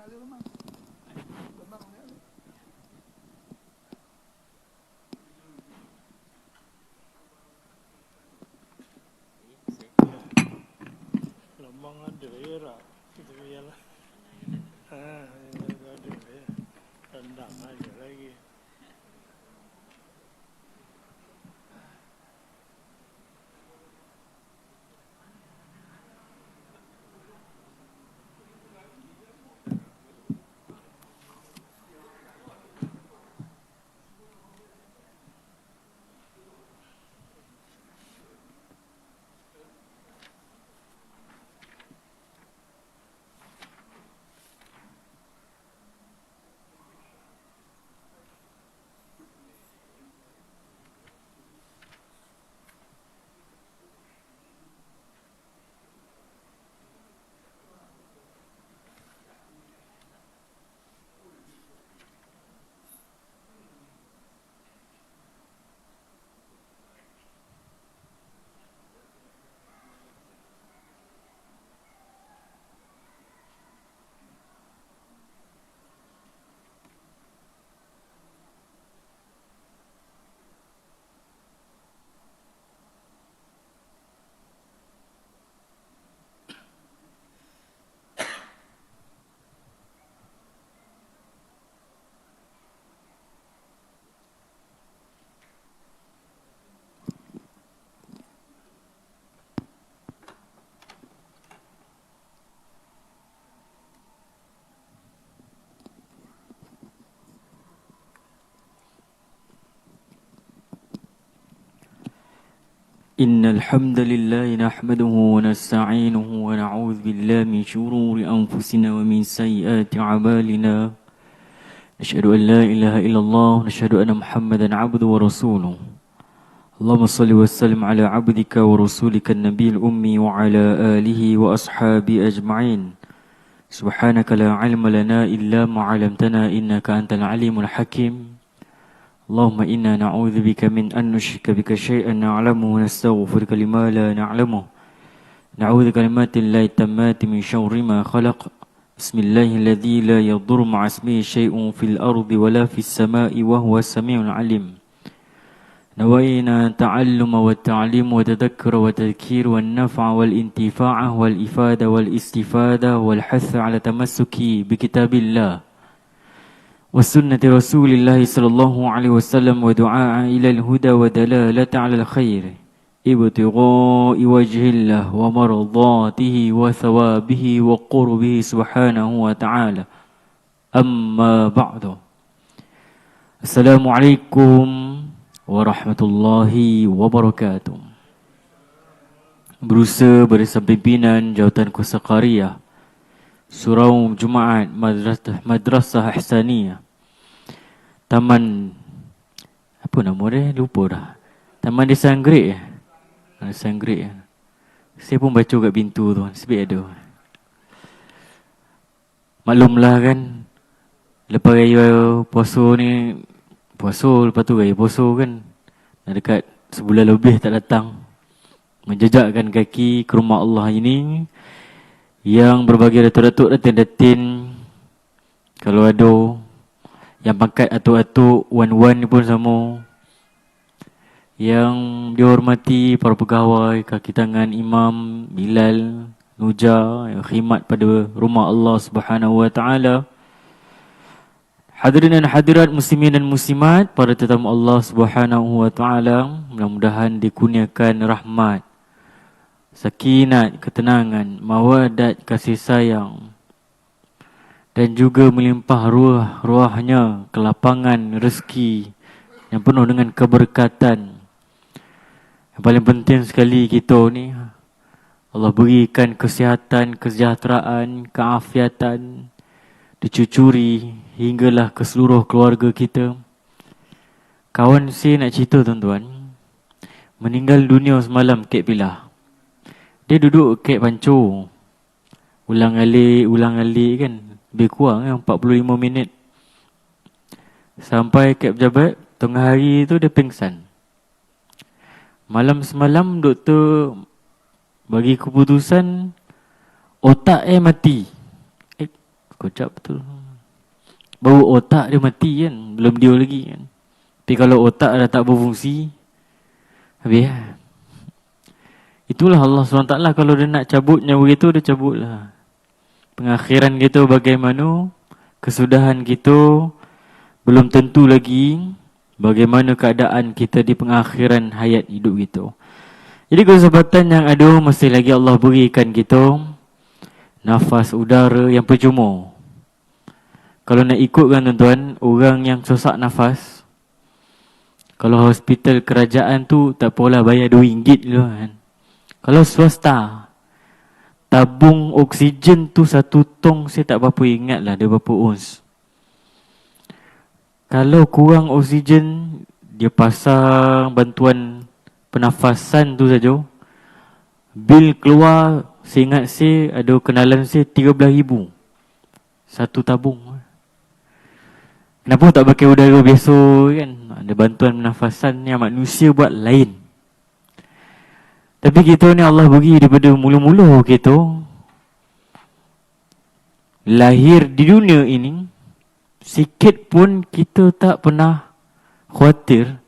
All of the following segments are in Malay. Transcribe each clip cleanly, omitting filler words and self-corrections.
Lambang ada ya rak. Kita biarlah. Ada ya. Rendang aja lagi. إن الحمد لله نحمده ونستعينه ونعوذ بالله من شرور أنفسنا ومن سيئات أعمالنا نشهد أن لا إله إلا الله ونشهد أن محمدا عبده ورسوله اللهم صل وسلم على عبدك ورسولك النبي الأمي وعلى آله وأصحابه أجمعين سبحانك لا علم لنا إلا ما علمتنا إنك أنت العليم الحكيم اللهم إنا نعوذ بك من أن نشرك بك شيئا نعلمه ونستغفرك لما لا نعلمه نعوذ كلمات الله التامات من شر ما خلق بسم الله الذي لا يضر مع اسمه شيء في الأرض ولا في السماء وهو السميع العليم نوينا التعلم والتعليم والتذكر والتذكير والنفع والانتفاع والإفادة والاستفادة والحث على تمسك بكتاب الله وسنة رسول الله صلى الله عليه وسلم ودعاء إلى الهدى ودلالة على الخير ابتغاء وجه الله ومرضاته وثوابه وقربه سبحانه وتعالى أما بعد السلام عليكم warahmatullahi wabarakatuh. Berusaha bersama pimpinan Jawatan Kuasa Qaryah Surau Jumaat Madrasah Ihsaniyah Taman apa nama dia? Lupa dah. Taman Desa Anggrek. Desa Anggrek. Saya pun baca kat pintu tu, sebab ada. Maklumlah kan, lepas raya puasa ni, lepas tu raya puasa kan, dah dekat sebulan lebih tak datang, menjejakkan kaki ke rumah Allah ini, yang berbagai datuk-datuk datin-datin, kalau ada yang pangkat atuk-atuk, wan-wan ni pun sama, yang dihormati para pegawai, kaki tangan Imam Bilal Nuja yang khidmat pada rumah Allah Subhanahu Wa Taala. Hadirin dan hadirat muslimin dan muslimat, para tetamu Allah Subhanahu Wa Taala, mudah-mudahan dikurniakan rahmat, sakinat, ketenangan, mawadat, kasih sayang, dan juga melimpah ruahnya kelapangan rezeki yang penuh dengan keberkatan. Yang paling penting sekali kita ni, Allah berikan kesihatan, kesejahteraan, keafiatan, dicucuri hinggalah ke seluruh keluarga kita. Kawan saya nak cerita tuan-tuan, meninggal dunia semalam Kek Pilah. Dia duduk Kek Pancu, ulang-alik kan, lebih kurang 45 minit. Sampai Kek Pejabat, tengah hari tu dia pingsan. Malam semalam doktor bagi keputusan otak mati. Kocak betul. Baru otak dia mati kan, belum dia lagi kan. Tapi kalau otak dah tak berfungsi, habis lah. Itulah Allah SWT kalau dia nak cabut nyawa kita, dia cabut lah. Pengakhiran kita bagaimana, kesudahan kita belum tentu lagi bagaimana keadaan kita di pengakhiran hayat hidup kita. Jadi kesempatan yang ada mesti lagi Allah berikan kita nafas udara yang percuma. Kalau nak ikutkan tuan-tuan, orang yang susah nafas, kalau hospital kerajaan tu tak apalah bayar RM2 dulu kan. Kalau swasta, tabung oksigen tu 1 tong, saya tak berapa ingat lah dia berapa ons. Kalau kurang oksigen, dia pasang bantuan pernafasan tu saja, bil keluar, saya ingat saya ada kenalan saya 13,000 satu tabung. Kenapa tak pakai udara biasa kan? Ada bantuan pernafasan yang manusia buat lain. Tapi kita ni Allah bagi daripada mula-mula kita lahir di dunia ini, sikit pun kita tak pernah khawatir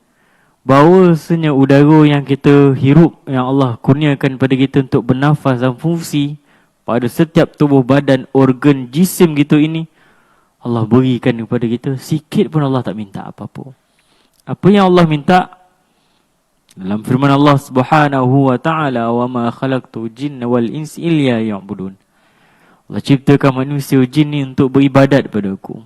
bahawasanya udara yang kita hirup, yang Allah kurniakan pada kita untuk bernafas dan fungsi pada setiap tubuh badan, organ, jisim kita ini, Allah berikan kepada kita. Sikit pun Allah tak minta apa-apa. Apa yang Allah minta? Dalam firman Allah Subhanahu wa taala, "Wa ma khalaqtu jinna wal insa illa liya'budun." Allah ciptakan manusia jin ni untuk beribadat pada aku.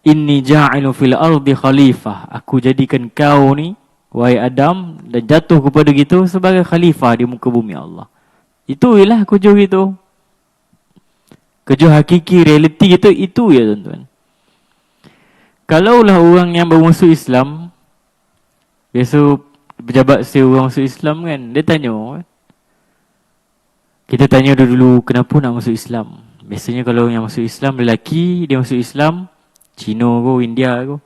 Inni ja'ilu fil ardi khalifah. Aku jadikan kau ni, wahai Adam, dan jatuh kepada kita sebagai khalifah di muka bumi Allah. Itu ialah kerja kita. Kerja hakiki, realiti kita itu ya tuan-tuan. Kalaulah orang yang bermasuk Islam, biasa pejabat saya orang masuk Islam kan, dia tanya, kita tanya dulu kenapa nak masuk Islam. Biasanya kalau yang masuk Islam lelaki, dia masuk Islam Cina ke India ke,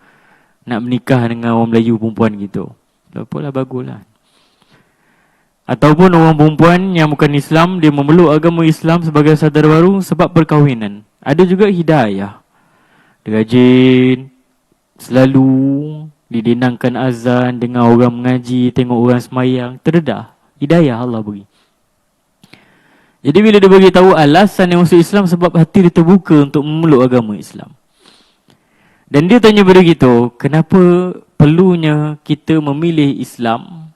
nak menikah dengan orang Melayu perempuan gitu. Apalah, baguslah. Ataupun orang perempuan yang bukan Islam, dia memeluk agama Islam sebagai saudara baru sebab perkahwinan. Ada juga hidayah. Dia rajin, selalu didenangkan azan, dengar orang mengaji, tengok orang semayang, terdedah. Hidayah Allah beri. Jadi bila dia bagi tahu alasan yang masuk Islam sebab hati dia terbuka untuk memeluk agama Islam. Dan dia tanya pada kita, kenapa perlunya kita memilih Islam,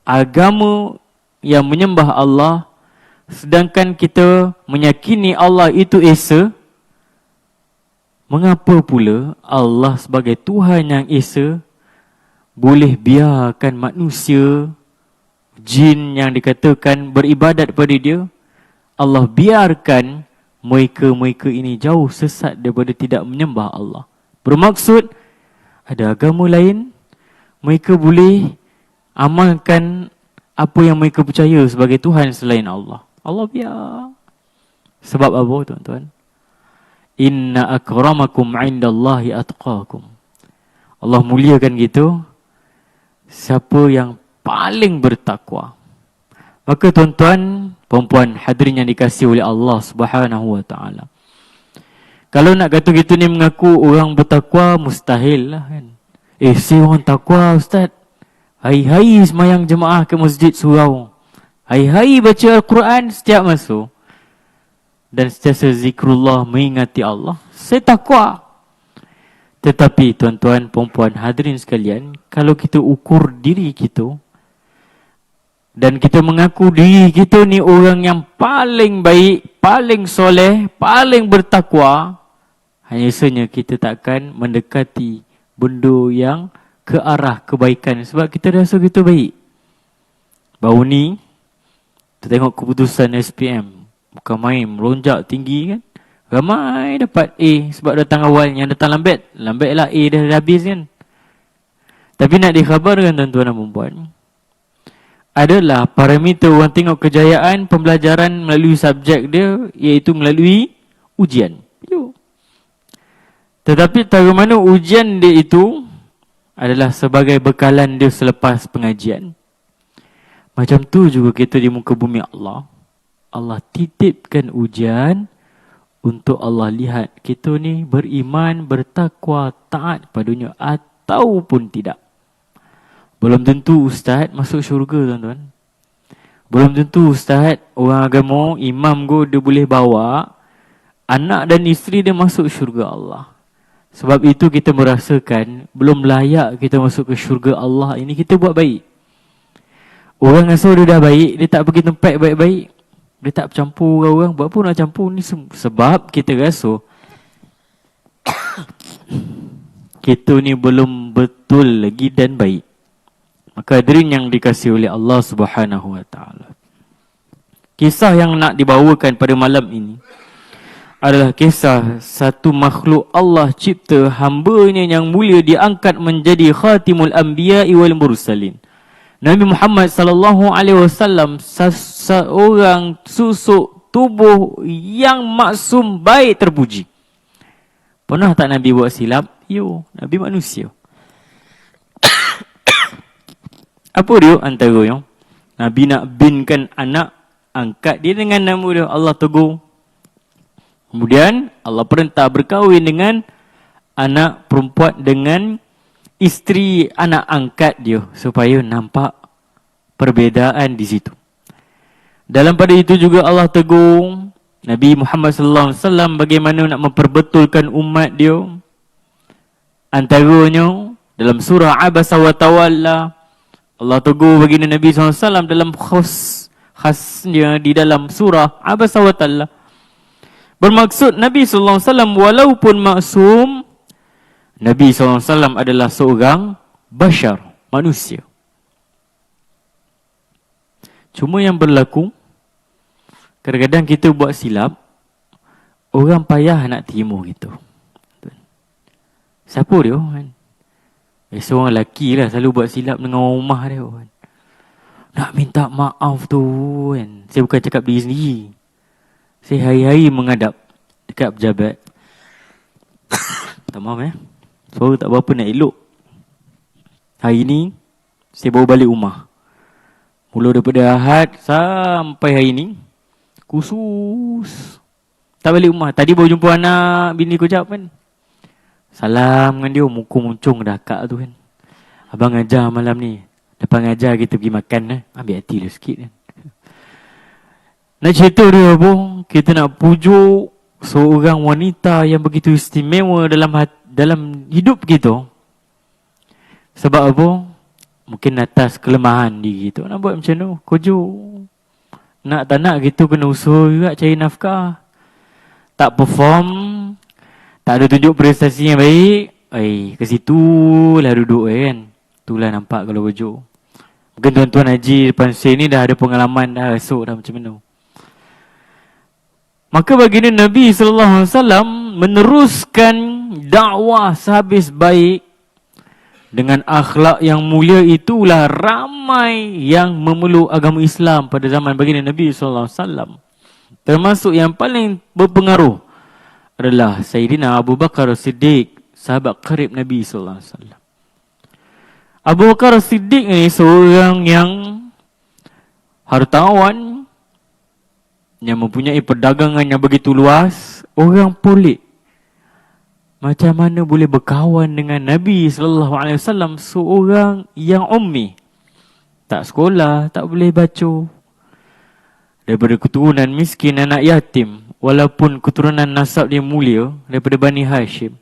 agama yang menyembah Allah, sedangkan kita meyakini Allah itu esa? Mengapa pula Allah sebagai Tuhan yang esa boleh biarkan manusia, jin yang dikatakan beribadat pada dia, Allah biarkan mereka ini jauh sesat daripada tidak menyembah Allah? Bermaksud, ada agama lain, mereka boleh amalkan apa yang mereka percaya sebagai Tuhan selain Allah. Allah biar. Sebab apa tuan-tuan? Inna akramakum indallahi atqakum. Allah muliakan gitu siapa yang paling bertakwa. Maka tuan-tuan, perempuan hadirin yang dikasihi oleh Allah Subhanahu wa taala, kalau nak kata kita ni mengaku orang bertakwa, mustahil lah kan. Si orang takwa ustaz, hari-hari semayang jemaah ke masjid surau, hari-hari baca Al-Quran setiap masa, dan sentiasa zikrullah, mengingati Allah, saya takwa. Tetapi tuan-tuan, perempuan hadirin sekalian, kalau kita ukur diri kita dan kita mengaku diri kita ni orang yang paling baik, paling soleh, paling bertakwa, hanya saja kita takkan mendekati benda yang ke arah kebaikan sebab kita rasa kita baik. Baru ni kita tengok keputusan SPM, bukan main, melonjak tinggi kan. Ramai dapat A sebab datang awal. Yang datang lambatlah A dah habis kan. Tapi nak dikhabarkan tuan-tuan dan puan, adalah parameter orang tengok kejayaan pembelajaran melalui subjek dia, iaitu melalui ujian. Tetapi bagaimana ujian dia itu adalah sebagai bekalan dia selepas pengajian. Macam tu juga kita di muka bumi Allah. Allah titipkan ujian untuk Allah lihat kita ni beriman, bertakwa, taat padanya ataupun tidak. Belum tentu ustaz masuk syurga tuan-tuan. Belum tentu ustaz, orang agama, imam dia boleh bawa anak dan isteri dia masuk syurga Allah. Sebab itu kita merasakan belum layak kita masuk ke syurga Allah ini, kita buat baik. Orang rasa dia dah baik, dia tak pergi tempat baik-baik, dia tak bercampur dengan orang. Buat apa nak campur ni? Sebab kita rasa kita ni belum betul lagi dan baik. Maka hadirin yang dikasihi oleh Allah Subhanahu wa taala, kisah yang nak dibawakan pada malam ini adalah kisah satu makhluk Allah cipta, hamba-Nya yang mulia diangkat menjadi khatimul anbiya'i wal mursalin. Nabi Muhammad sallallahu alaihi wasallam, seorang susuk tubuh yang maksum, baik, terpuji. Pernah tak Nabi buat silap? Yo, Nabi manusia. Apa dia antaranya? Nabi nak binkan anak, angkat dia dengan nama dia, Allah tegur. Kemudian Allah perintah berkahwin dengan anak perempuan dengan isteri anak angkat dia, supaya nampak perbezaan di situ. Dalam pada itu juga Allah tegur Nabi Muhammad sallallahu alaihi wasallam bagaimana nak memperbetulkan umat dia. Antaranya dalam surah Abasa wa Tawalla, Allah tegur baginda Nabi SAW dalam khasnya di dalam surah Abasa wa Tawalla. Bermaksud Nabi SAW walaupun maksum, Nabi SAW adalah seorang bashar, manusia. Cuma yang berlaku, kadang-kadang kita buat silap, orang payah nak terima gitu. Siapa dia kan? Seorang lelaki lah selalu buat silap dengan orang rumah dia kan. Nak minta maaf tu kan. Saya bukan cakap diri sendiri. Saya hari-hari menghadap dekat pejabat. Tak maaf suara tak berapa nak elok. Hari ni saya baru balik rumah. Mula daripada Ahad sampai hari ni khusus tak balik rumah. Tadi baru jumpa anak bini kejap kan. Salam dengan dia, muka muncung dah kak tu kan. Abang ajar malam ni. Lepas ngajar kita pergi makan ambil hati dia sikit kan. Nak cerita dia apa? Kita nak pujuk seorang wanita yang begitu istimewa dalam hidup kita. Sebab apa? Mungkin atas kelemahan diri kita. Nak buat macam tu, kujuk. Nak tak nak kita kena usaha juga cari nafkah. Tak perform, tak ada tunjuk prestasi yang baik, ke situ lah duduk kan. Itulah nampak kalau kujuk. Mungkin tuan-tuan haji depan saya ni dah ada pengalaman dah, esok dah macam mana. Maka baginda Nabi SAW meneruskan dakwah sehabis baik. Dengan akhlak yang mulia itulah ramai yang memeluk agama Islam pada zaman baginda Nabi SAW. Termasuk yang paling berpengaruh adalah Sayyidina Abu Bakar Siddiq, sahabat karib Nabi SAW. Abu Bakar Siddiq ni seorang yang hartawan, yang mempunyai perdagangan yang begitu luas, orang pelik. Macam mana boleh berkawan dengan Nabi SAW, seorang yang ummi, tak sekolah, tak boleh baca, daripada keturunan miskin, anak yatim, walaupun keturunan nasab dia mulia daripada Bani Hashim.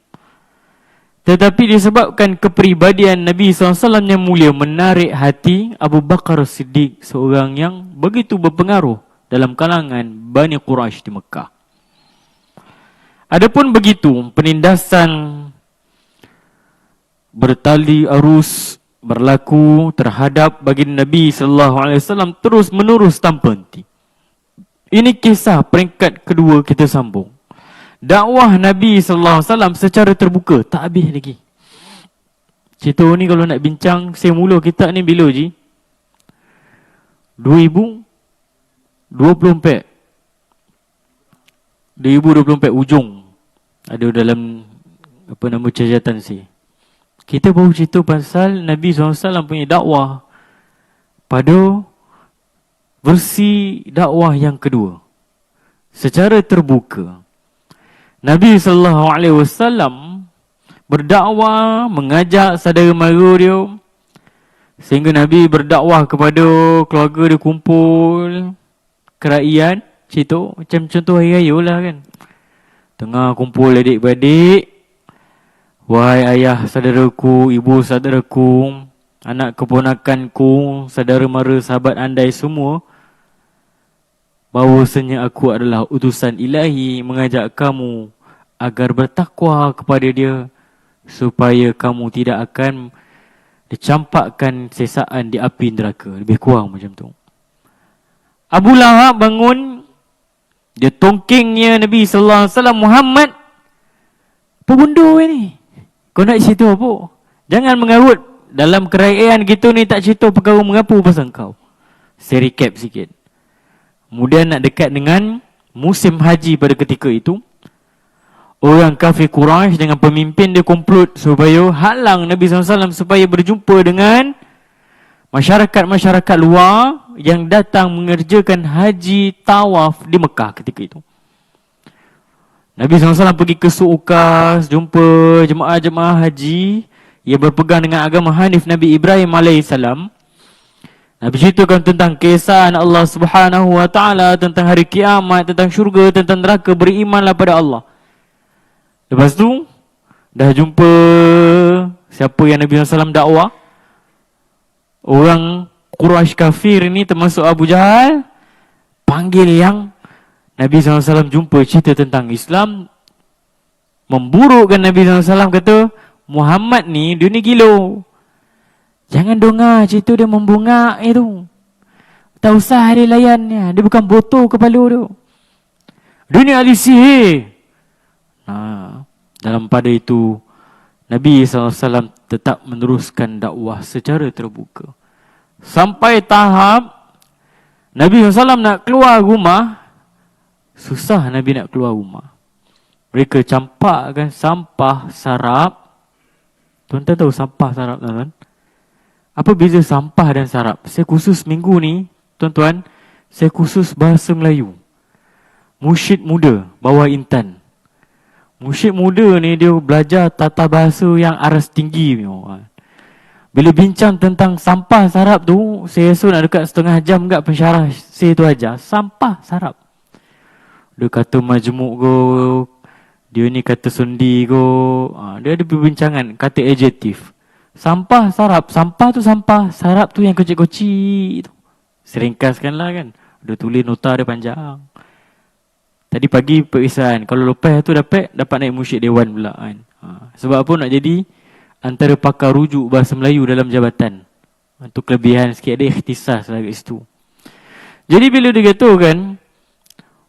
Tetapi disebabkan kepribadian Nabi SAW yang mulia menarik hati Abu Bakar Siddiq, seorang yang begitu berpengaruh dalam kalangan Bani Quraisy di Mekah. Adapun begitu, penindasan bertali arus berlaku terhadap baginda Nabi SAW terus menerus tanpa henti. Ini kisah peringkat kedua kita sambung. Dakwah Nabi SAW secara terbuka, tak habis lagi. Cerita ni kalau nak bincang, saya mula kitab ni bila je? 2024 ujung. Ada dalam apa nama catatan saya. Kita baru cerita pasal Nabi SAW punya dakwah pada versi dakwah yang kedua, secara terbuka. Nabi SAW berdakwah, mengajak saudara mara dia, sehingga Nabi berdakwah kepada keluarga dia kumpul, kerajaan, cerita macam contoh hari raya lah kan. Tengah kumpul adik-beradik, wahai ayah saudaraku, ibu saudaraku, anak keponakanku, saudara mara, sahabat andai semua, bahawasanya aku adalah utusan ilahi mengajak kamu agar bertakwa kepada dia, supaya kamu tidak akan dicampakkan sesaan di api neraka. Lebih kurang macam tu. Abu Lahab bangun, dia tongkingnya Nabi SAW, Muhammad, apa benda ni? Kau nak cerita apa? Jangan mengarut. Dalam kerajaan kita ni tak cerita perkara mengapu pasal kau. Saya recap sikit. Kemudian nak dekat dengan musim haji pada ketika itu, orang kafir Quraisy dengan pemimpin dia komplot supaya halang Nabi SAW supaya berjumpa dengan masyarakat-masyarakat luar yang datang mengerjakan haji tawaf di Mekah ketika itu. Nabi SAW pergi ke Su'ukas, jumpa jemaah-jemaah haji yang berpegang dengan agama Hanif Nabi Ibrahim AS. Nabi ceritakan tentang kisah Allah Subhanahu Wa Taala, tentang hari kiamat, tentang syurga, tentang neraka. Berimanlah pada Allah. Lepas tu dah jumpa siapa yang Nabi SAW dakwah, orang Quraisy kafir ni termasuk Abu Jahal, panggil yang Nabi SAW jumpa, cerita tentang Islam, memburukkan Nabi SAW, kata Muhammad ni dia ni gila. Jangan dengar cerita dia membungak itu. Tak usah dia layannya. Dia bukan botol kepala dia. Dia ni ahli sihir. Dalam pada itu, Nabi SAW tetap meneruskan dakwah secara terbuka. Sampai tahap Nabi SAW nak keluar rumah, susah Nabi nak keluar rumah. Mereka campakkan sampah sarap. Tuan-tuan tahu sampah sarap, tuan-tuan? Apa beza sampah dan sarap? Saya khusus minggu ni, tuan-tuan, saya khusus bahasa Melayu. Mursyid muda bawah Intan. Mursyid muda ni dia belajar tata bahasa yang aras tinggi. Bila bincang tentang sampah sarap tu, saya rasa nak dekat setengah jam kat pensyarah saya tu aja. Sampah sarap. Dia kata majmuk ko, dia ni kata sendi ko. Dia ada perbincangan, kata adjektif. Sampah sarap, sampah tu sampah, sarap tu yang kecil-kecil tu. Seringkaskanlah kan. Dia tulis nota dia panjang. Tadi pagi periksaan, kalau lepas tu dapat naik mursyid dewan pula kan. Sebab apa nak jadi antara pakar rujuk bahasa Melayu dalam jabatan. Untuk kelebihan sikit ada ikhtisas lah kat situ. Jadi bila dia kata kan,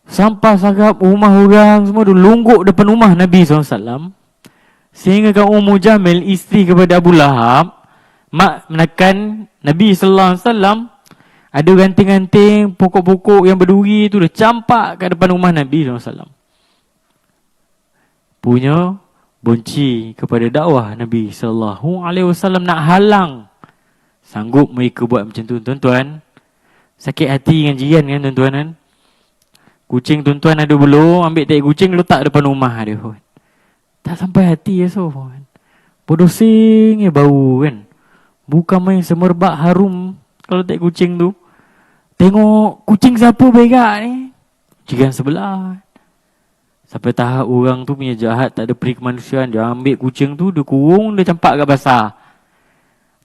sampah sarap rumah orang semua tu lungguk depan rumah Nabi SAW. Sehingga kan Ummu Jamil, isteri kepada Abu Lahab, mak menekan Nabi SAW, ada ganting-ganting pokok-pokok yang berduri tu dah campak kat depan rumah Nabi SAW. Punya benci kepada dakwah Nabi SAW, nak halang. Sanggup mereka buat macam tu, tuan-tuan. Sakit hati dengan jiran kan, tuan-tuan kan. Kucing tuan-tuan ada belur, ambil tai kucing letak depan rumah dia pun. Tak sampai hati ya kan. Berdosing bau kan. Bukan main semerbak harum kalau tak kucing tu. Tengok kucing siapa begak ni? Jiran sebelah. Sampai tahap orang tu punya jahat, tak ada peri kemanusiaan. Dia ambil kucing tu, dia kurung, dia campak kat basah.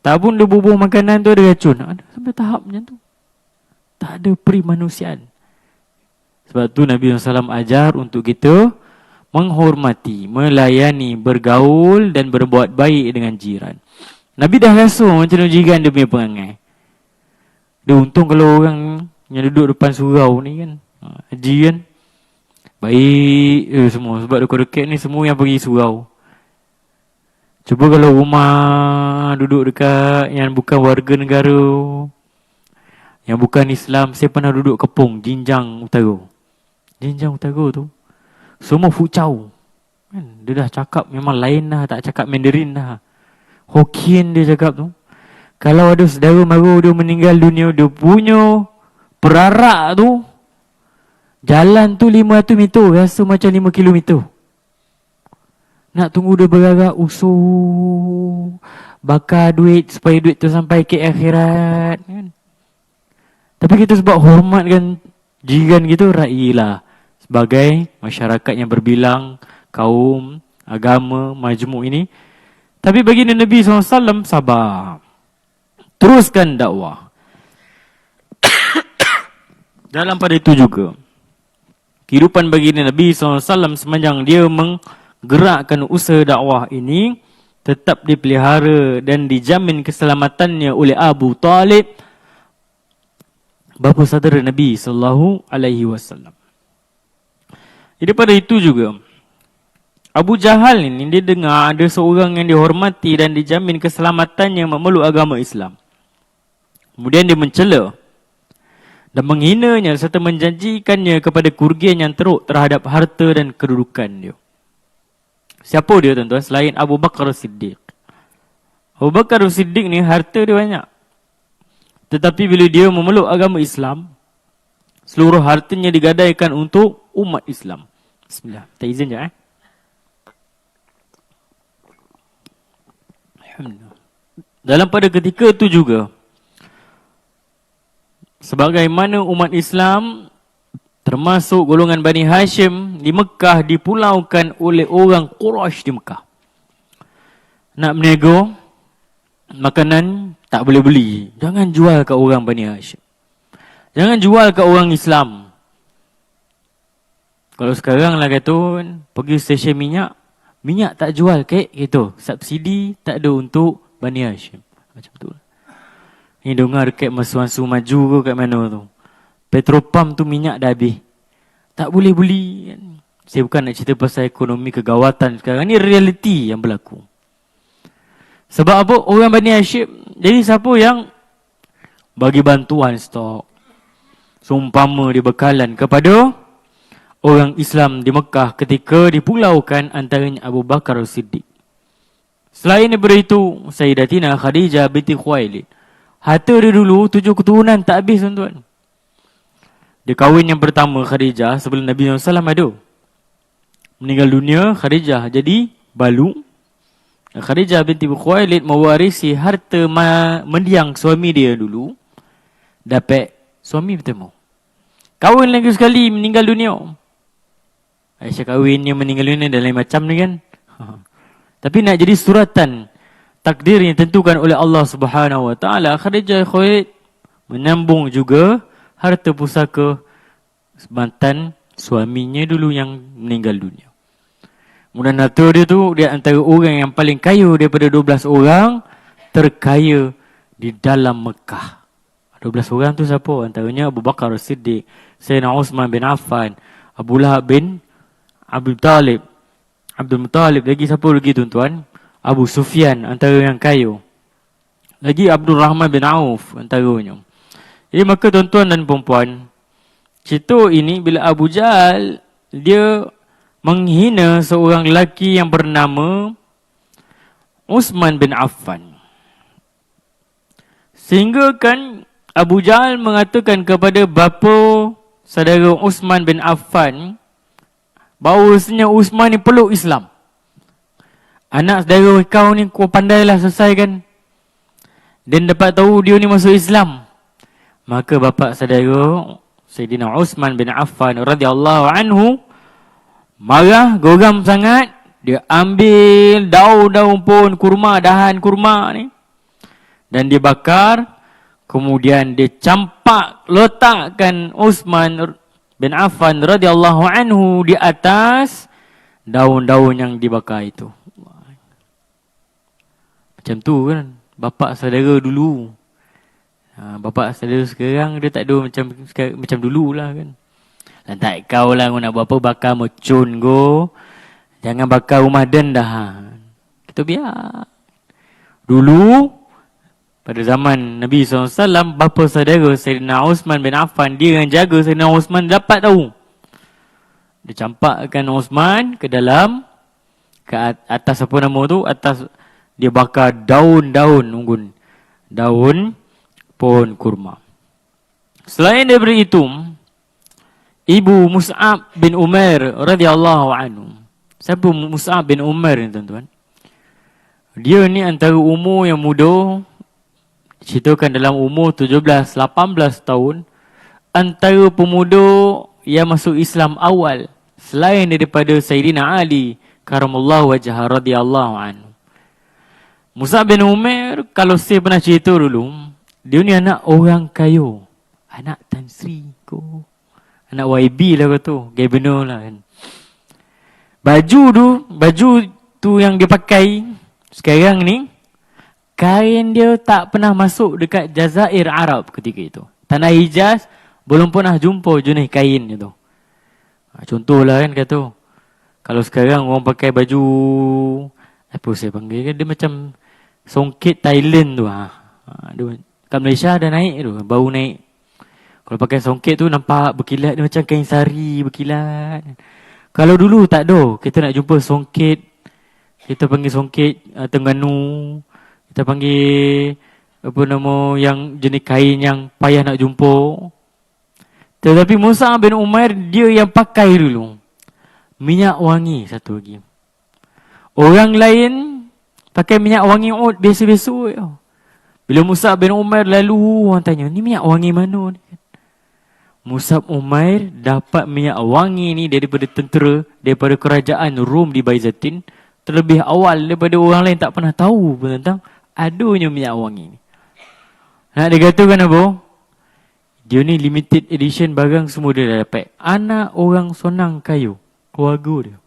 Tak pun dia bubuh makanan tu ada racun. Ada sampai tahap macam tu. Tak ada peri manusiaan. Sebab tu Nabi SAW ajar untuk kita menghormati, melayani, bergaul dan berbuat baik dengan jiran. Nabi dah rasa macam mana jiran dia punya perangai. Dia untung kalau orang yang duduk depan surau ni kan, haji kan, baik semua. Sebab dekat-dekat ni semua yang pergi surau. Cuba kalau rumah duduk dekat yang bukan warga negara, yang bukan Islam. Saya pernah duduk Kepung, Jinjang Utara. Jinjang Utara tu semua fucau kan? Dia dah cakap memang lain dah, tak cakap Mandarin dah, Hokkien dia cakap tu. Kalau ada saudara mara dia meninggal dunia, dia punya perarak tu, jalan tu 500 meter, rasa macam 5 kilometer. Nak tunggu dia beragak usul, bakar duit supaya duit tu sampai ke akhirat kan. Tapi kita sebab hormatkan jiran gitu, railah sebagai masyarakat yang berbilang, kaum, agama, majmuk ini. Tapi bagi Nabi SAW, sabar. Teruskan dakwah. Dalam pada itu juga, kehidupan bagi Nabi SAW sepanjang dia menggerakkan usaha dakwah ini, tetap dipelihara dan dijamin keselamatannya oleh Abu Talib, bapa saudara Nabi SAW. Jadi pada itu juga, Abu Jahal ini dia dengar ada seorang yang dihormati dan dijamin keselamatannya memeluk agama Islam. Kemudian dia mencela dan menghinanya serta menjanjikannya kepada kerugian yang teruk terhadap harta dan kedudukan dia. Siapa dia tuan-tuan? Selain Abu Bakar Siddiq. Abu Bakar Siddiq ni harta dia banyak. Tetapi bila dia memeluk agama Islam, seluruh hartanya digadaikan untuk umat Islam. Bismillah. Tak izin je Alhamdulillah. Dalam pada ketika itu juga, sebagaimana umat Islam termasuk golongan Bani Hashim di Mekah dipulaukan oleh orang Quraisy di Mekah. Nak menego makanan tak boleh beli. Jangan jual ke orang Bani Hashim. Jangan jual ke orang Islam. Kalau sekarang lah kata, pergi stesen minyak, minyak tak jual kek gitu. Subsidi tak ada untuk Bani Hashim. Macam tu. Ni dengar dekat Masuansu Maju ke kat mana tu. Petropam tu minyak dah habis. Tak boleh beli. Saya bukan nak cerita pasal ekonomi kegawatan sekarang. Ni realiti yang berlaku. Sebab apa? Orang Bani Hashim. Jadi siapa yang bagi bantuan stok, seumpama dibekalan kepada orang Islam di Mekah ketika dipulaukan antaranya Abu Bakar Siddiq. Selain daripada itu, Sayyidatina Khadijah binti Khuwailid. Harta dia dulu 7 keturunan tak habis tuan-tuan. Dia kahwin yang pertama Khadijah sebelum Nabi SAW ada. Meninggal dunia Khadijah jadi balu. Khadijah binti Khuwailid mewarisi harta mendiang suami dia dulu. Dapat suami bertemu. Kahwin lagi sekali meninggal dunia. Aisyah kahwinnya meninggal dunia dan lain macam ni kan. Tapi nak jadi suratan takdir yang ditentukan oleh Allah Subhanahu Wa Taala, Khadijah Khuwailid menyambung juga harta pusaka mantan suaminya dulu yang meninggal dunia. Kemudian harta dia tu, dia antara orang yang paling kaya daripada 12 orang terkaya di dalam Mekah. 12 orang tu siapa? Antaranya Abu Bakar Siddiq, Sayyidina Uthman bin Affan, Abu Lahab bin Abdul Muttalib. Lagi siapa lagi tuan-tuan? Abu Sufyan, antara yang kaya. Lagi Abdul Rahman bin Auf, antaranya. Jadi maka tuan-tuan dan perempuan, cerita ini bila Abu Jahal dia menghina seorang lelaki yang bernama Uthman bin Affan. Sehingga kan Abu Jahal mengatakan kepada bapa saudara Uthman bin Affan bahawasanya Uthman ni peluk Islam. Anak saudara kau ni kau pandailah selesaikan. Dan dapat tahu dia ni masuk Islam. Maka bapa saudara Sayyidina Uthman bin Affan radhiyallahu anhu marah, geram sangat. Dia ambil daun-daun pun kurma, dahan kurma ni, dan dia bakar. Kemudian dia campak, letakkan Uthman bin Affan radhiyallahu anhu di atas daun-daun yang dibakar itu. Macam tu kan bapa saudara dulu. Bapa saudara sekarang dia tak ada macam dululah kan. Lantak kau lah nak buat apa, bakar mercun go. Jangan bakar rumah dan dah. Kita biar. Dulu pada zaman Nabi SAW, bapa saudara Sayyidina Uthman bin Affan, dia yang jaga Sayyidina Uthman, dapat tahu. Dia campakkan Uthman ke dalam, ke atas apa nama tu, atas dia bakar daun-daun unggun. Daun pohon kurma. Selain daripada itu, Ibu Mus'ab bin Umair radhiyallahu anhu, Siapa Mus'ab bin Umair ni tuan-tuan? Dia ni antara umur yang muda, ceritakan dalam umur 17-18 tahun, antara pemuda yang masuk Islam awal selain daripada Sayyidina Ali karamallahu wajhah radhiyallahu anhu. Mus'ab bin Umair, kalau saya pernah cerita dulu, dia ni anak orang kaya, anak Tan Sri ko, anak YB lah kau tu, governor lah kan. Baju tu yang dia pakai sekarang ni, kain dia tak pernah masuk dekat Jazair Arab ketika itu. Tanah Hijaz belum pernah jumpa jenis kain itu. Contohlah kan kata, kalau sekarang orang pakai baju, apa saya panggil kan, dia macam songket Thailand tu. Kat Malaysia dah naik tu, baru naik. Kalau pakai songket tu nampak berkilat, dia macam kain sari berkilat. Kalau dulu tak ada, kita nak jumpa songket, kita panggil songket Terengganu, kita panggil apa nama yang jenis kain yang payah nak jumpa. Tetapi Mus'ab bin Umair dia yang pakai dulu minyak wangi satu lagi. Orang lain pakai minyak wangi oud biasa-biasa je. Bila Mus'ab bin Umair lalu, orang tanya, ni minyak wangi mana ni? Mus'ab Umair dapat minyak wangi ni daripada tentera, daripada kerajaan Rom di Byzantine, terlebih awal daripada orang lain tak pernah tahu pun tentang adanya minyak wangi ni. Nak dikatakan apa? Dia ni limited edition, barang semua dia dah dapat. Anak orang sonang kayu, keluarga dia.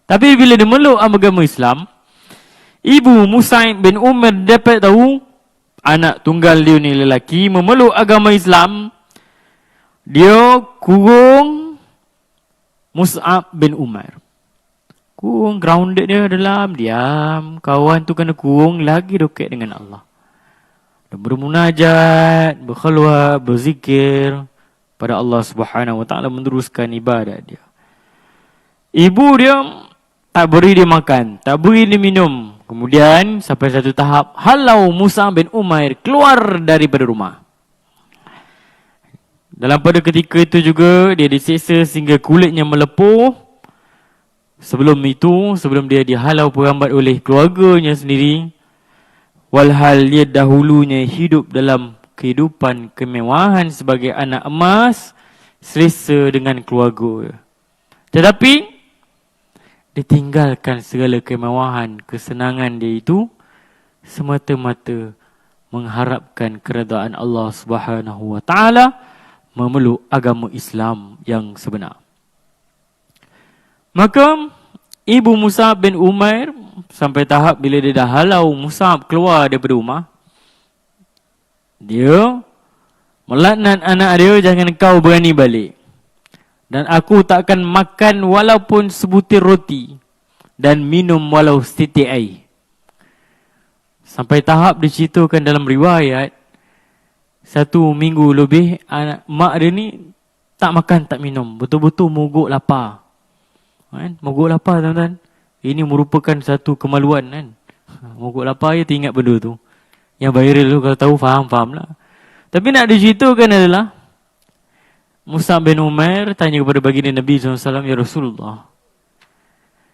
Tapi bila dia meluk agama Islam, ibu Mus'ab bin Umair dapat tahu anak tunggal dia ni lelaki memeluk agama Islam. Dia kurung Mus'ab bin Umair. Kurung, grounded dia dalam, diam. Kawan tu kena kurung, lagi dekat dengan Allah. Dia bermunajat, berkhalwat, berzikir pada Allah Subhanahu Wa Taala, meneruskan ibadat dia. Ibu dia tak beri dia makan, tak beri dia minum. Kemudian sampai satu tahap, halau Mus'ab bin Umair keluar daripada rumah. Dalam pada ketika itu juga dia disiksa sehingga kulitnya melepuh. Sebelum itu, sebelum dia dihalau perambat oleh keluarganya sendiri, walhal dia dahulunya hidup dalam kehidupan kemewahan sebagai anak emas, selesa dengan keluarga. Tetapi ditinggalkan segala kemewahan, kesenangan dia itu semata-mata mengharapkan keredaan Allah Subhanahu Wa Taala, memeluk agama Islam yang sebenar. Maka ibu Mus'ab bin Umair sampai tahap bila dia dah halau Mus'ab keluar daripada rumah, dia melaknat anak dia, jangan kau berani balik. Dan aku tak akan makan walaupun sebutir roti dan minum walau setitik air. Sampai tahap diceritakan dalam riwayat, 1 minggu lebih mak dia ni tak makan tak minum, betul-betul mogok lapar. Kan? Mogok lapar tuan-tuan, ini merupakan satu kemaluan kan. Mogok lapar je teringat benda tu. Yang viral tu kalau tahu faham lah. Tapi nak diceritakan adalah Mus'ab bin Umair tanya kepada baginda Nabi SAW, ya Rasulullah,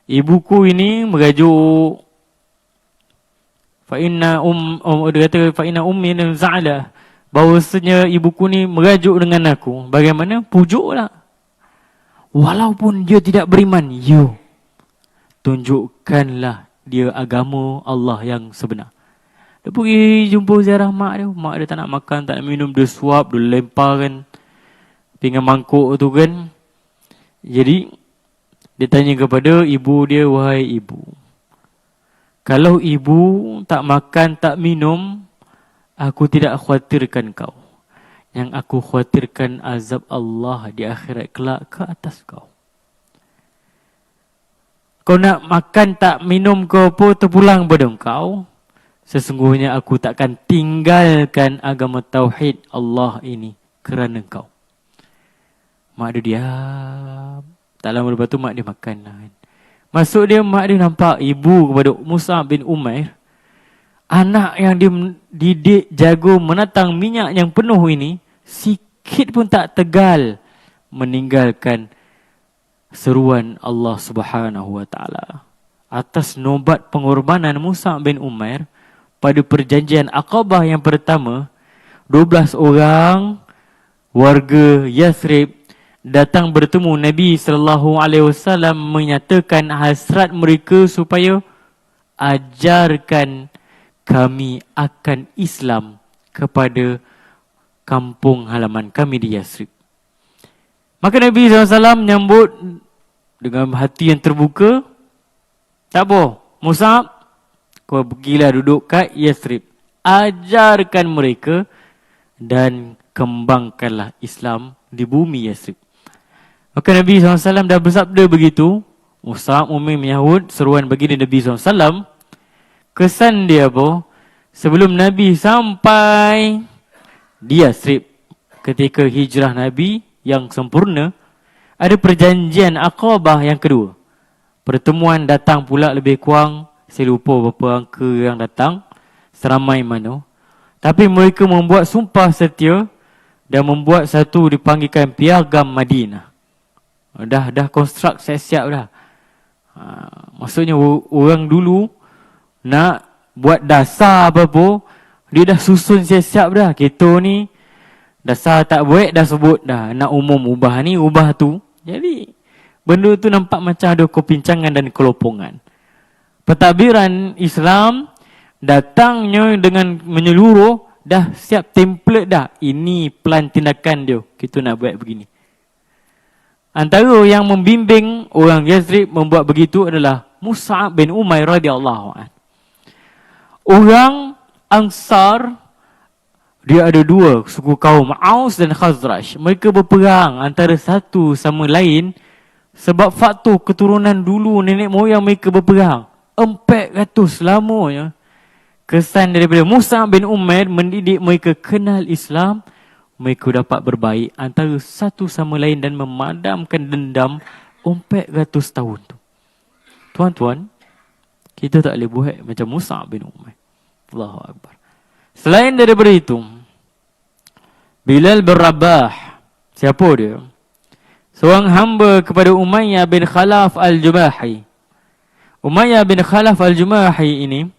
ibuku ini merajuk dia kata fa'inna ummi za'ala, bahawasanya ibuku ni merajuk dengan aku. Bagaimana? Pujuklah. Walaupun dia tidak beriman, tunjukkanlah dia agama Allah yang sebenar. Dia pergi jumpa ziarah mak dia. Mak dia tak nak makan, tak nak minum, dia suap, dia lemparkan pinggan mangkuk tu kan. Jadi dia tanya kepada ibu dia, wahai ibu, kalau ibu tak makan, tak minum, aku tidak khawatirkan kau. Yang aku khawatirkan azab Allah di akhirat kelak ke atas kau. Kau nak makan tak minum kau apa terpulang pada kau. Sesungguhnya aku takkan tinggalkan agama tauhid Allah ini kerana kau. Mak dia diam. Tak lama lepas tu mak dia makan lah kan. Maksud dia, mak dia nampak ibu kepada Mus'ab bin Umair, anak yang dia didik, jago, menatang minyak yang penuh ini, sikit pun tak tegal meninggalkan seruan Allah Subhanahu wa taala atas nobat pengorbanan Mus'ab bin Umair pada perjanjian Aqabah yang pertama. 12 orang warga Yathrib datang bertemu Nabi sallallahu alaihi wasallam menyatakan hasrat mereka supaya ajarkan kami akan Islam kepada kampung halaman kami di Yathrib. Maka Nabi SAW menyambut dengan hati yang terbuka. Tak apa, Mus'ab, kau pergilah duduk kat Yathrib. Ajarkan mereka dan kembangkanlah Islam di bumi Yathrib. Maka Nabi SAW dah bersabda begitu. Mus'ab Umair menyahut seruan baginda Nabi SAW. Kesan dia apa? Sebelum Nabi sampai di Yathrib, ketika hijrah Nabi yang sempurna, ada perjanjian Aqabah yang kedua. Pertemuan datang pula lebih kurang, saya lupa berapa angka yang datang, seramai mana. Tapi mereka membuat sumpah setia dan membuat satu dipanggilkan Piagam Madinah. Dah konstruk siap-siap dah. Maksudnya orang dulu nak buat dasar apa-apa, dia dah susun siap-siap dah. Kita ni dasar tak buat dah sebut dah. Nak umum ubah ni, ubah tu. Jadi benda tu nampak macam ada kepincangan dan kelopongan. Pentadbiran Islam datangnya dengan menyeluruh, dah siap template dah. Ini plan tindakan dia. Kita nak buat begini. Antara yang membimbing orang Yathrib membuat begitu adalah Mus'ab bin Umair radhiyallahu anhu. Orang Ansar, dia ada dua suku kaum, Aus dan Khazraj. Mereka berperang antara satu sama lain sebab faktor keturunan dulu nenek moyang mereka berperang 400 lamanya. Kesan daripada Mus'ab bin Umair mendidik mereka kenal Islam, mereka dapat berbaik antara satu sama lain dan memadamkan dendam 400 tahun tu. Tuan-tuan, kita tak boleh buat macam Mus'ab bin Umair. Allahu Akbar. Selain daripada itu, Bilal bin Rabah, siapa dia? Seorang hamba kepada Umayyah bin Khalaf al-Jumahi. Umayyah bin Khalaf al-Jumahi ini,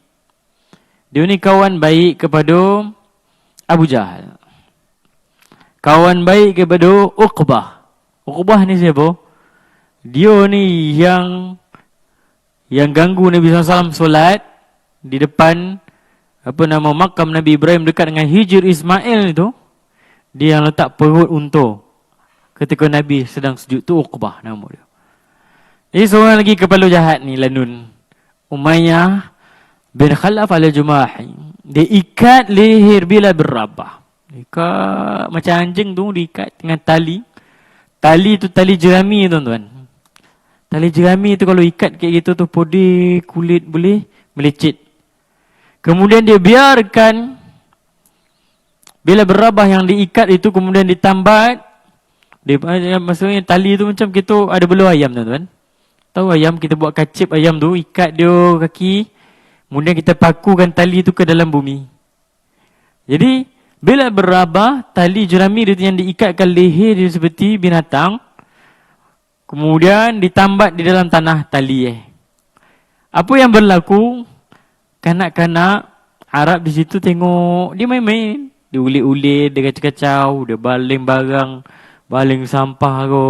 dia ni kawan baik kepada Abu Jahal. Kawan baik kepada Uqbah. Uqbah ni siapa? Dia ni yang ganggu Nabi SAW solat di depan makam Nabi Ibrahim dekat dengan Hijr Ismail itu. Dia yang letak perut unta ketika Nabi sedang sujud tu. Uqbah nama dia. Jadi seorang lagi kepala jahat ni, Lanun, Umayyah bin Khalaf al-Jumahi. Dia ikat leher Bilal bin Rabah. Ikat macam anjing tu, diikat dengan tali. Tali tu tali jerami, tuan-tuan. Tali jerami tu kalau ikat kayak gitu tu, podi kulit boleh melecet. Kemudian dia biarkan Bilal bin Rabah yang diikat itu kemudian ditambat. Maksudnya tali tu macam kita ada belut ayam, tuan-tuan. Tahu ayam, kita buat kacip ayam tu, ikat dia kaki, kemudian kita pakukan tali tu ke dalam bumi. Jadi Bilal bin Rabah, tali jerami dia yang diikatkan leher dia seperti binatang, kemudian ditambat di dalam tanah tali. Apa yang berlaku? Kanak-kanak Arab di situ tengok dia main-main, dia ulit-ulit, dia kacau-kacau, dia baling barang, baling sampah ke,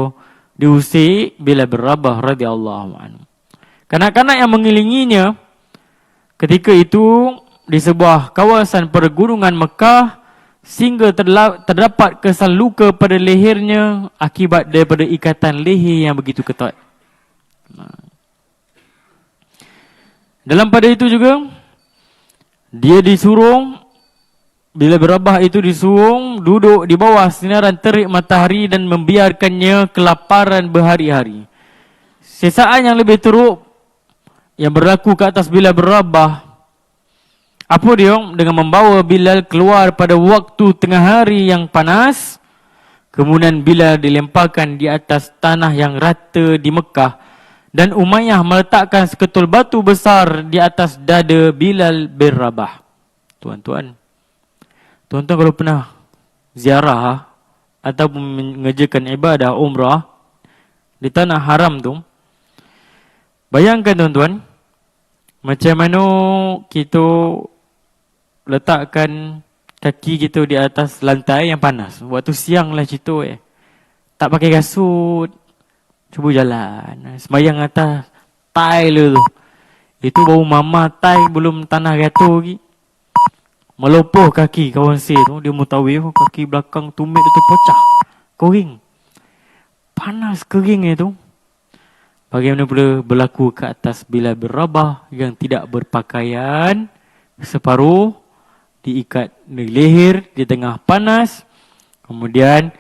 dia usik Bilal bin Rabah radhiyallahu anhu. Kanak-kanak yang mengelilinginya ketika itu di sebuah kawasan pergunungan Mekah, sehingga terdapat kesan luka pada lehernya akibat daripada ikatan leher yang begitu ketat. Dalam pada itu juga, dia disuruh, Bilal bin Rabah itu disuruh duduk di bawah sinaran terik matahari dan membiarkannya kelaparan berhari-hari. Sesaat yang lebih teruk yang berlaku ke atas Bilal bin Rabah, apa dia? Dengan membawa Bilal keluar pada waktu tengah hari yang panas, kemudian Bilal dilemparkan di atas tanah yang rata di Mekah, dan Umayyah meletakkan seketul batu besar di atas dada Bilal bin Rabah. Tuan-tuan kalau pernah ziarah ataupun mengerjakan ibadah umrah di tanah haram tu, bayangkan tuan-tuan, macam mana kita letakkan kaki kita di atas lantai yang panas. Waktu siang lah cerita tak pakai kasut, cuba jalan, sembayang atas tile tu. Itu baru mama tile belum tanah gatal lagi. Melopoh kaki kawan saya tu, dia mutawif, kaki belakang tumit tu terpecah, kering. Panas keringnya tu. Bagaimana pula berlaku ke atas Bilal bin Rabah yang tidak berpakaian, separuh diikat di leher di tengah panas, kemudian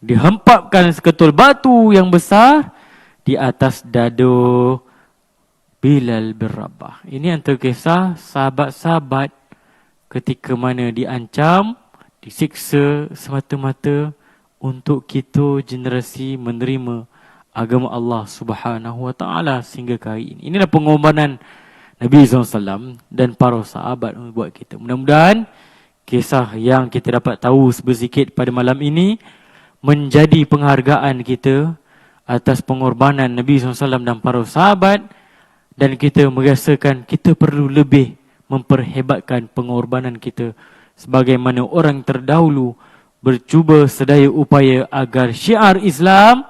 dihempapkan seketul batu yang besar di atas dada Bilal bin Rabah. Ini antara kisah sahabat-sahabat ketika mana diancam, disiksa semata-mata untuk kita generasi menerima agama Allah Subhanahu Wa Taala sehingga ke hari ini. Inilah pengorbanan Nabi SAW dan para sahabat buat kita. Mudah-mudahan kisah yang kita dapat tahu sedikit pada malam ini menjadi penghargaan kita atas pengorbanan Nabi SAW dan para sahabat, dan kita merasakan kita perlu lebih memperhebatkan pengorbanan kita sebagaimana orang terdahulu bercuba sedaya upaya agar syiar Islam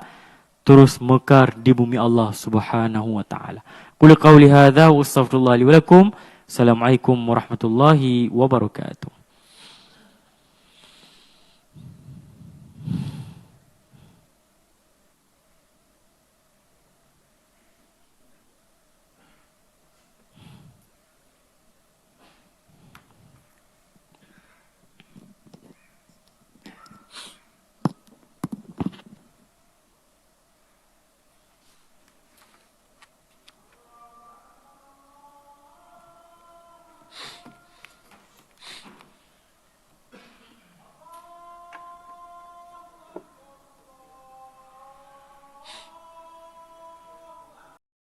terus mekar di bumi Allah Subhanahu wa taala. Qul qauli hadza wa astaghfirullah li wa lakum. Assalamualaikum warahmatullahi wabarakatuh.